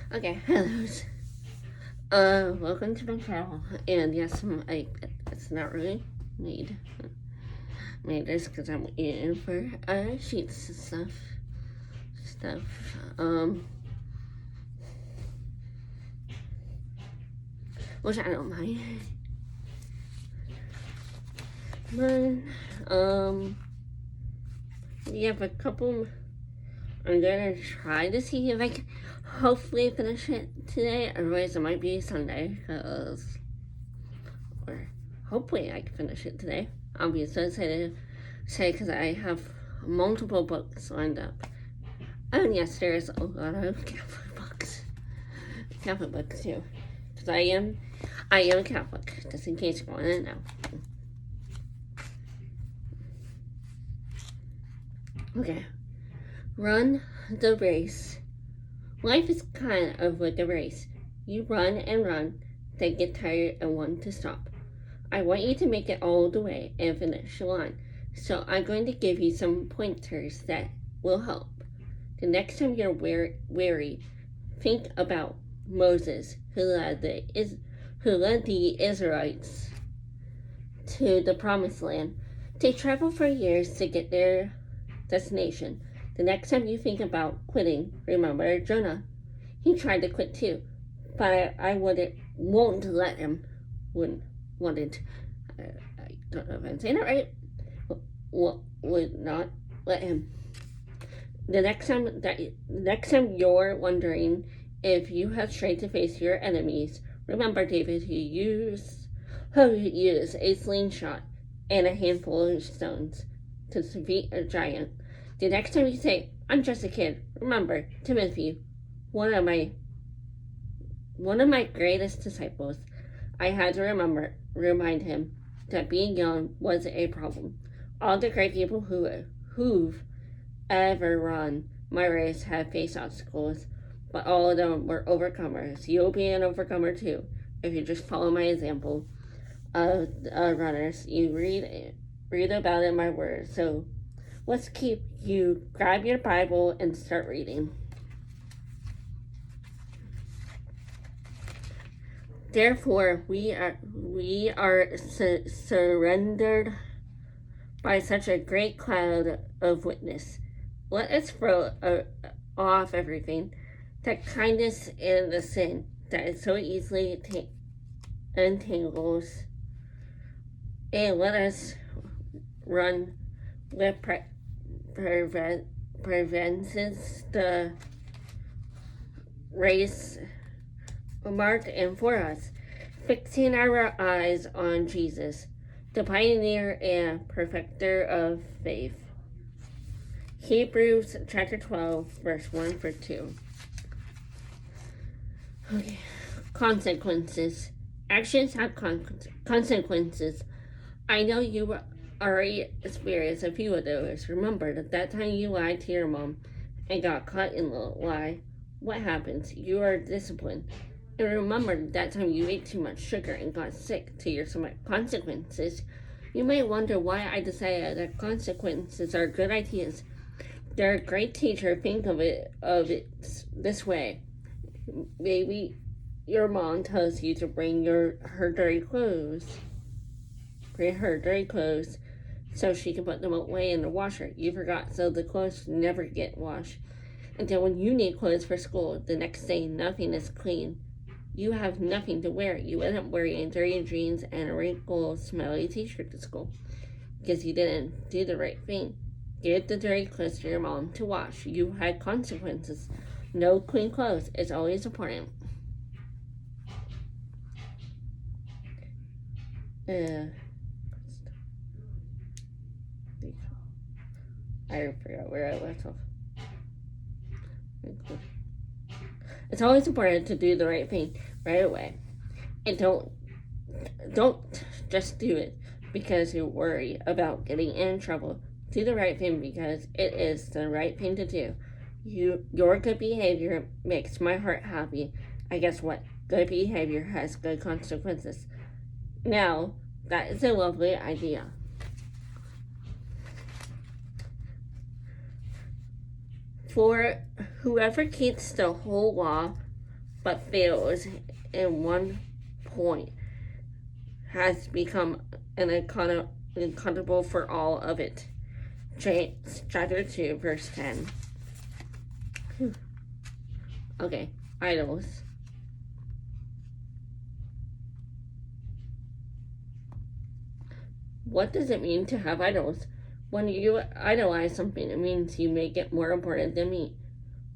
Okay, hello. Welcome to my channel. And yes, it's not really made. Made this because I'm eating for sheets and stuff. Which I don't mind. But we have a couple. I'm gonna try to see if I can hopefully finish it today. Otherwise, it might be Sunday. Or hopefully I can finish it today. I'll be so excited to say because I have multiple books lined up. And yes, there's a lot of Catholic books too. Because I am Catholic, just in case you want to know. Okay. Run the race. Life is kind of like a race. You run and run, then get tired and want to stop. I want you to make it all the way and finish the line. So I'm going to give you some pointers that will help. The next time you're weary, think about Moses, who led the Israelites to the promised land. They traveled for years to get their destination. The next time you think about quitting, remember Jonah. He tried to quit too, but I won't let him. Wouldn't. I don't know if I'm saying it right. Would not let him. The next time you're wondering if you have strength to face your enemies, remember David, who used a slingshot and a handful of stones to defeat a giant. The next time you say, I'm just a kid, remember Timothy, one of my greatest disciples. I had to remind him that being young was a problem. All the great people who've ever run my race have faced obstacles, but all of them were overcomers. You'll be an overcomer too if you just follow my example of runners. You read about it in my words. So let's grab your Bible and start reading. Therefore, we are surrendered by such a great cloud of witness. Let us throw off everything, that kindness and the sin that it so easily entangles, and let us run with prevents the race marked and for us, fixing our eyes on Jesus, the pioneer and perfecter of faith. Hebrews chapter 12, verse 1 for 2. Okay. Consequences. Actions have consequences. I know you already experienced a few of those. Remember that time you lied to your mom and got caught in the lie. What happens? You are disciplined. And remember that time you ate too much sugar and got sick. To your consequences. You may wonder why I decided that consequences are good ideas. They're a great teacher. Think of it this way. Maybe your mom tells you to bring her dirty clothes. Bring her dirty clothes so she can put them away in the washer. You forgot, so the clothes never get washed. And then when you need clothes for school, the next day nothing is clean. You have nothing to wear. You end up wearing dirty jeans and a wrinkled, smelly t-shirt to school because you didn't do the right thing. Give the dirty clothes to your mom to wash. You had consequences. No clean clothes is always important. I forgot where I left off. It's always important to do the right thing right away. And don't just do it because you worry about getting in trouble. Do the right thing because it is the right thing to do. Your good behavior makes my heart happy. And guess what? Good behavior has good consequences. Now, that is a lovely idea. For whoever keeps the whole law but fails in one point has become accountable for all of it. James chapter 2 verse 10. Okay, idols. What does it mean to have idols? When you idolize something, it means you make it more important than me.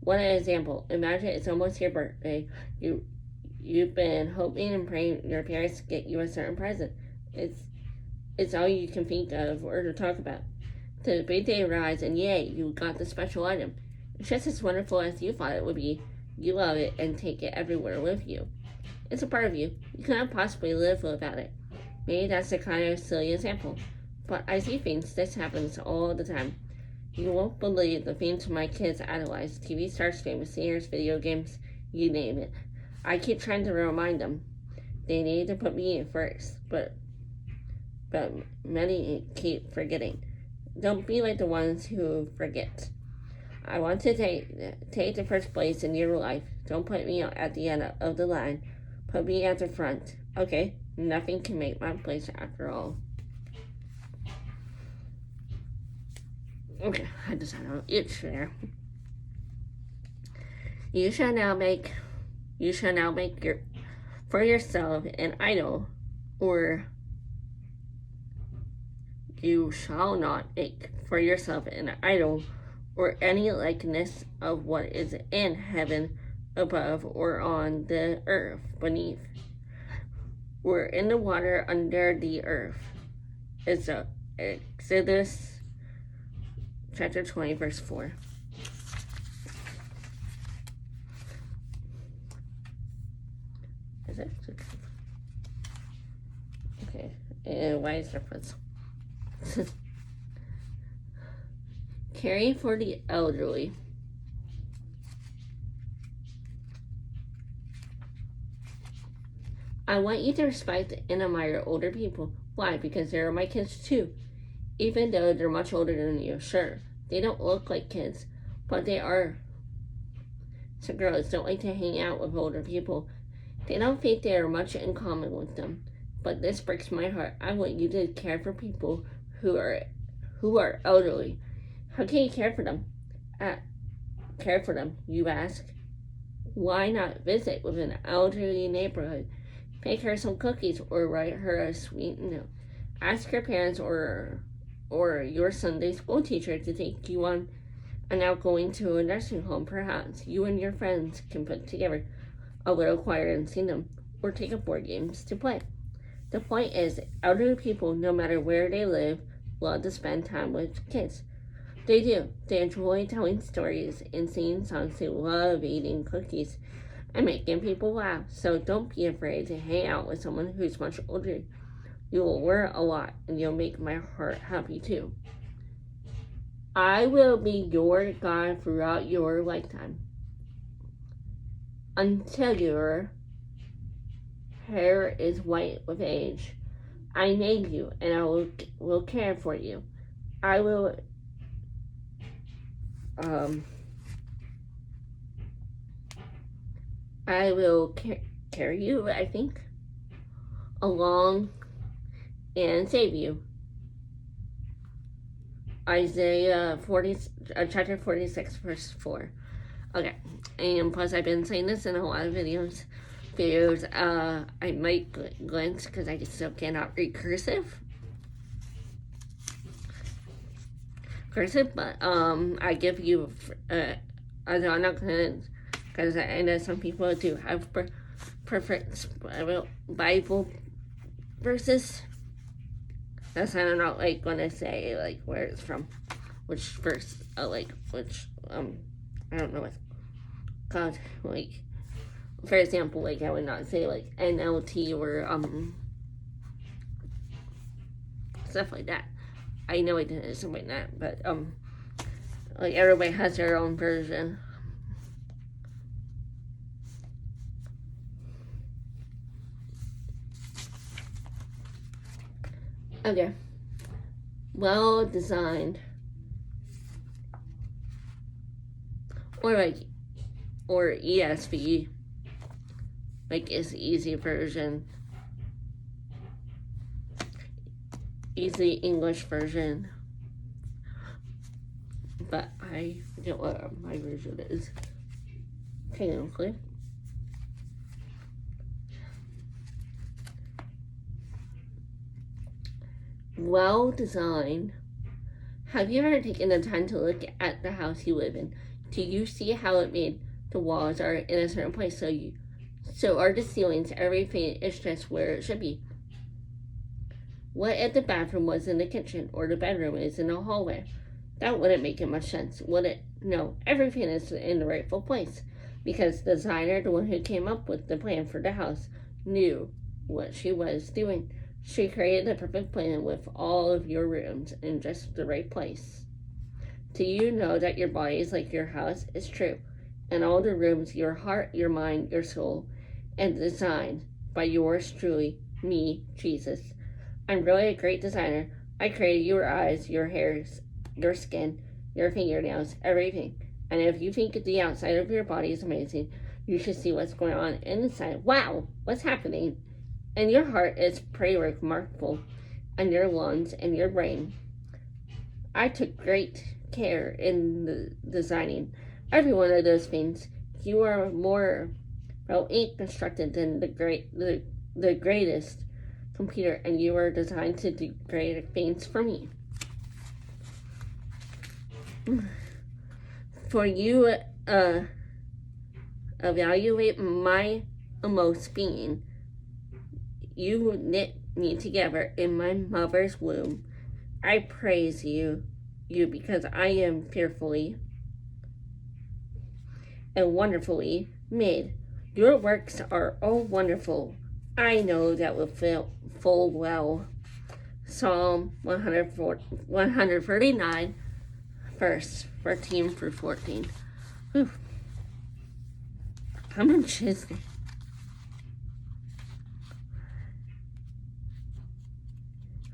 One example, imagine it's almost your birthday. You've been hoping and praying your parents get you a certain present. It's all you can think of or to talk about. The big day arrives and yay, you got the special item. It's just as wonderful as you thought it would be. You love it and take it everywhere with you. It's a part of you. You cannot possibly live without it. Maybe that's a kind of silly example, but I see things. This happens all the time. You won't believe the things my kids idolize. TV stars, famous singers, video games, you name it. I keep trying to remind them. They need to put me in first, but many keep forgetting. Don't be like the ones who forget. I want to take the first place in your life. Don't put me at the end of the line. Put me at the front. Okay, nothing can make my place after all. Okay, I decided on each share. You shall now make for yourself an idol, or you shall not make for yourself an idol, or any likeness of what is in heaven above, or on the earth beneath, or in the water under the earth. It's Exodus chapter 20, verse 4. Is it? Okay. And why is reference? Caring for the elderly. I want you to respect and admire older people. Why? Because they're my kids too. Even though they're much older than you, sure. They don't look like kids, but they are. Some girls don't like to hang out with older people. They don't think they are much in common with them. But this breaks my heart. I want you to care for people who are elderly. How can you care for them? You ask. Why not visit with an elderly neighborhood? Bake her some cookies or write her a sweet note. Ask her parents or your Sunday school teacher to take you on an outgoing to a nursing home. Perhaps you and your friends can put together a little choir and sing them, or take up board games to play. The point is, elderly people, no matter where they live, love to spend time with kids. They do. They enjoy telling stories and singing songs. They love eating cookies and making people laugh. So don't be afraid to hang out with someone who's much older. You will learn a lot, and you'll make my heart happy too. I will be your God throughout your lifetime, until your hair is white with age. I made you, and I will care for you. I will carry you, I think, along and save you. Isaiah chapter 46, verse 4. Okay, and plus I've been saying this in a lot of videos. I might glance because I just still cannot read cursive. But I give you, I'm not gonna, because I know some people do have perfect Bible verses. That's I'm not like gonna say like where it's from, which verse, I don't know what's called, like, for example, like I would not say like NLT or stuff like that. I know it is something like that, but like everybody has their own version. Okay. Well designed. Or ESV. like is easy version, easy English version. But I forget what my version is. Technically. Well designed. Have you ever taken the time to look at the house you live in? Do you see how it made the walls are in a certain place so are the ceilings, everything is just where it should be? What if the bathroom was in the kitchen or the bedroom is in the hallway? That wouldn't make much sense, would it? No, everything is in the rightful place because the designer, the one who came up with the plan for the house, knew what she was doing. She created the perfect plan with all of your rooms in just the right place. Do you know that your body is like your house? It's true. And all the rooms, your heart, your mind, your soul, and designed by yours truly, me, Jesus. I'm really a great designer. I created your eyes, your hairs, your skin, your fingernails, everything. And if you think the outside of your body is amazing, you should see what's going on inside. Wow, what's happening? And your heart is pretty remarkable, and your lungs and your brain. I took great care in the designing every one of those things. You are more constructed than the greatest computer, and you were designed to do great things for me. For you evaluate my most being. You knit me together in my mother's womb. I praise you because I am fearfully and wonderfully made. Your works are all wonderful. I know that will full well. Psalm 139, verse 13 through 14. Whew. How much is it?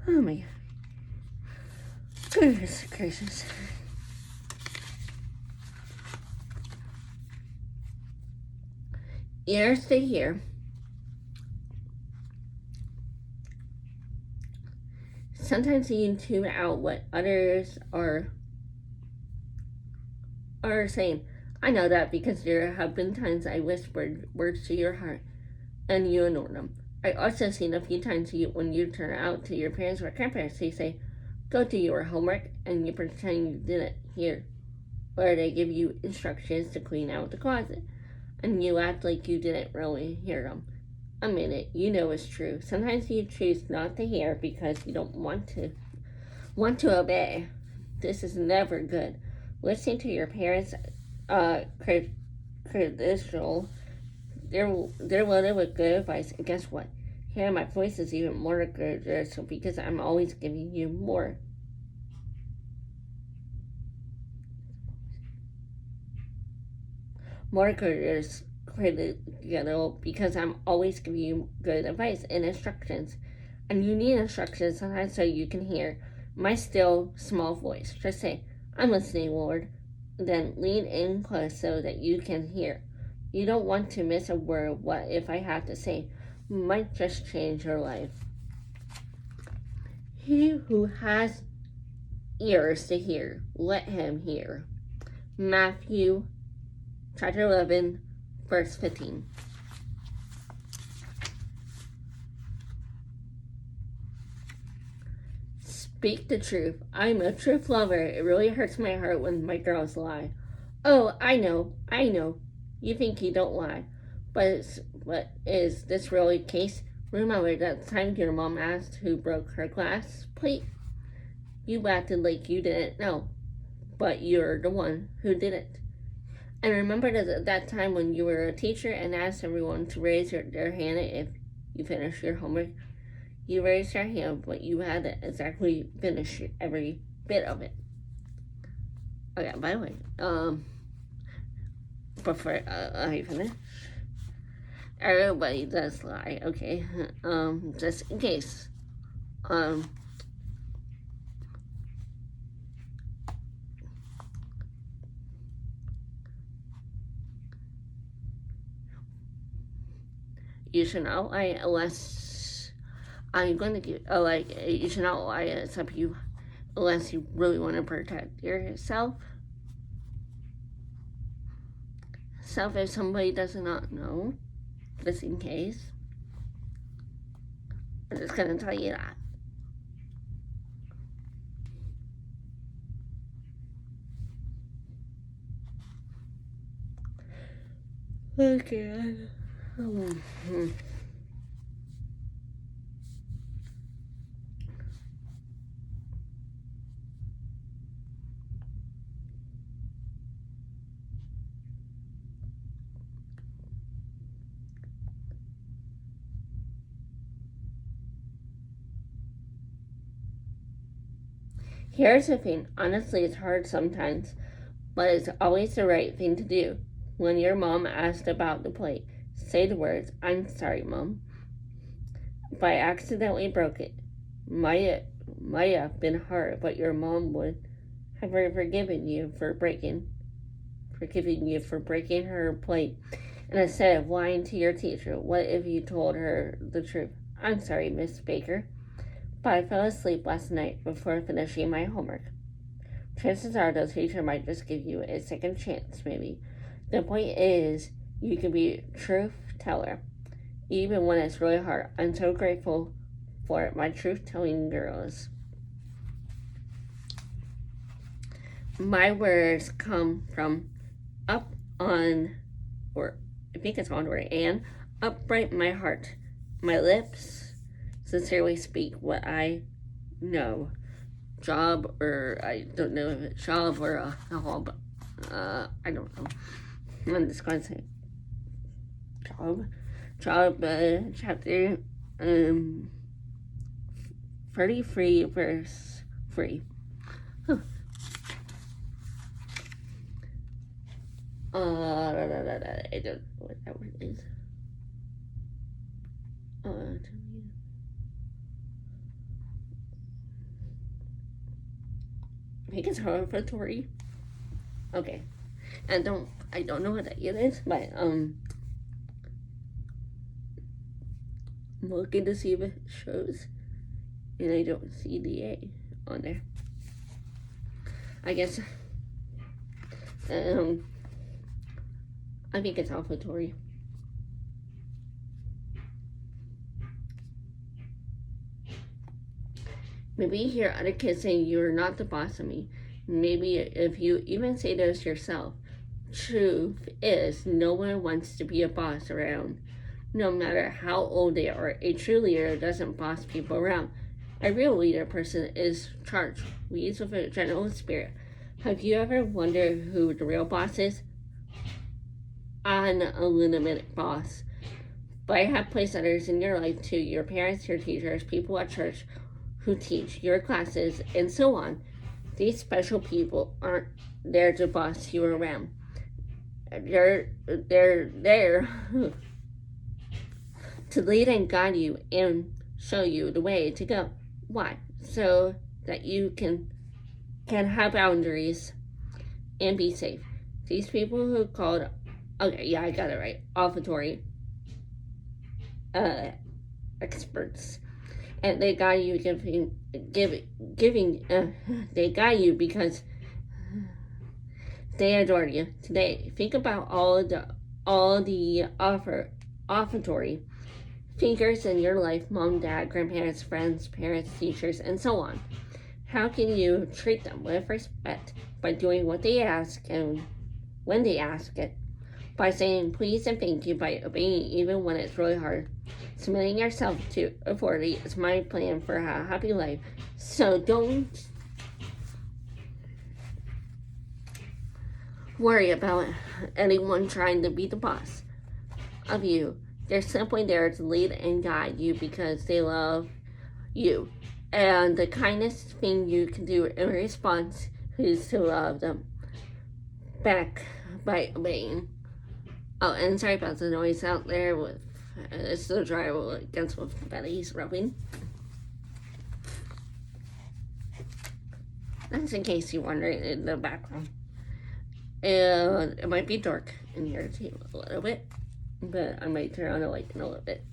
Oh my God. Goodness gracious. Ears to hear. Sometimes you tune out what others are saying. I know that because there have been times I whispered words to your heart and you ignored them. I also seen a few times when you turn out to your parents or grandparents, they say, go do your homework, and you pretend you didn't hear. Or they give you instructions to clean out the closet, and you act like you didn't really hear them. Admit it, you know it's true. Sometimes you choose not to hear because you don't want to obey. This is never good. Listening to your parents' critical, they're loaded with good advice, and guess what? Hearing my voice is even more good because I'm always giving you more. More critical because I'm always giving you good advice and instructions. And you need instructions sometimes so you can hear my still small voice. Just say, I'm listening, Lord. Then lean in close so that you can hear. You don't want to miss a word. What if I have to say might just change your life. He who has ears to hear, let him hear. Matthew chapter 11, verse 15. Speak the truth. I'm a truth lover. It really hurts my heart when my girls lie. Oh, I know. You think you don't lie. But is this really the case? Remember that time your mom asked who broke her glass plate? You acted like you didn't know, but you're the one who did it. And remember that time when you were a teacher and asked everyone to raise their hand if you finished your homework? You raised your hand, but you hadn't exactly finished every bit of it. Okay, by the way, before I finish, everybody does lie, okay? Just in case. you should not lie unless I'm going to give, you should not lie to some people unless you really want to protect yourself. So if somebody does not know, just in case, I'm just going to tell you that. Okay. Here's the thing. Honestly, it's hard sometimes, but it's always the right thing to do. When your mom asked about the plate, say the words, "I'm sorry, Mom. If I accidentally broke it, might have been hard, but your mom would have forgiven you for breaking her plate." And instead of lying to your teacher, what if you told her the truth? "I'm sorry, Miss Baker, but I fell asleep last night before finishing my homework." Chances are the teacher might just give you a second chance, maybe. The point is, you can be a truth teller, even when it's really hard. I'm so grateful for my truth telling girls. My words come from up on, or I think it's on, or and upright my heart. My lips sincerely speak what I know. Job, or I don't know if it's job or a hall, I don't know. I'm just going to say job, chapter 33, verse 3. Huh. I don't know what that word is. I think it's hortatory. Okay. I don't know what that is, but I'm looking to see if it shows, and I don't see the A on there. I guess I think it's olfactory. Maybe you hear other kids saying you're not the boss of me. Maybe if you even say this yourself. Truth is, no one wants to be a boss around. No matter how old they are, a true leader doesn't boss people around. A real leader person is charged, leads with a general spirit. Have you ever wondered who the real boss is? An unlimited boss. But I have placed others in your life too, your parents, your teachers, people at church who teach your classes, and so on. These special people aren't there to boss you around. They're there to lead and guide you and show you the way to go. Why? So that you can have boundaries and be safe. These people who called, okay, yeah, I got it right, olfactory experts, and they guide you they guide you because they adore you. Today, think about all the olfactory figures in your life: mom, dad, grandparents, friends, parents, teachers, and so on. How can you treat them with respect? By doing what they ask, and when they ask it, by saying please and thank you, by obeying even when it's really hard. Submitting yourself to authority is my plan for a happy life. So don't worry about anyone trying to be the boss of you. They're simply there to lead and guide you because they love you. And the kindest thing you can do in response is to love them back by obeying. Oh, and sorry about the noise out there with it's the drywall against with Betty's rubbing. That's in case you're wondering in the background. And it might be dark in here too a little bit. but I might turn on the light in a little bit.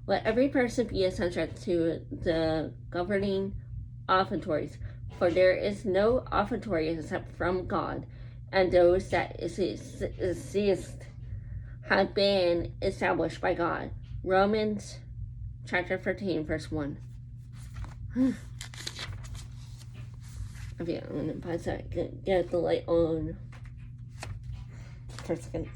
Let every person be subject to the governing authorities, for there is no authority except from God, and those that exist have been established by God. Romans chapter 13, verse 1. Okay, I'm gonna pause that. Get the light on for a second.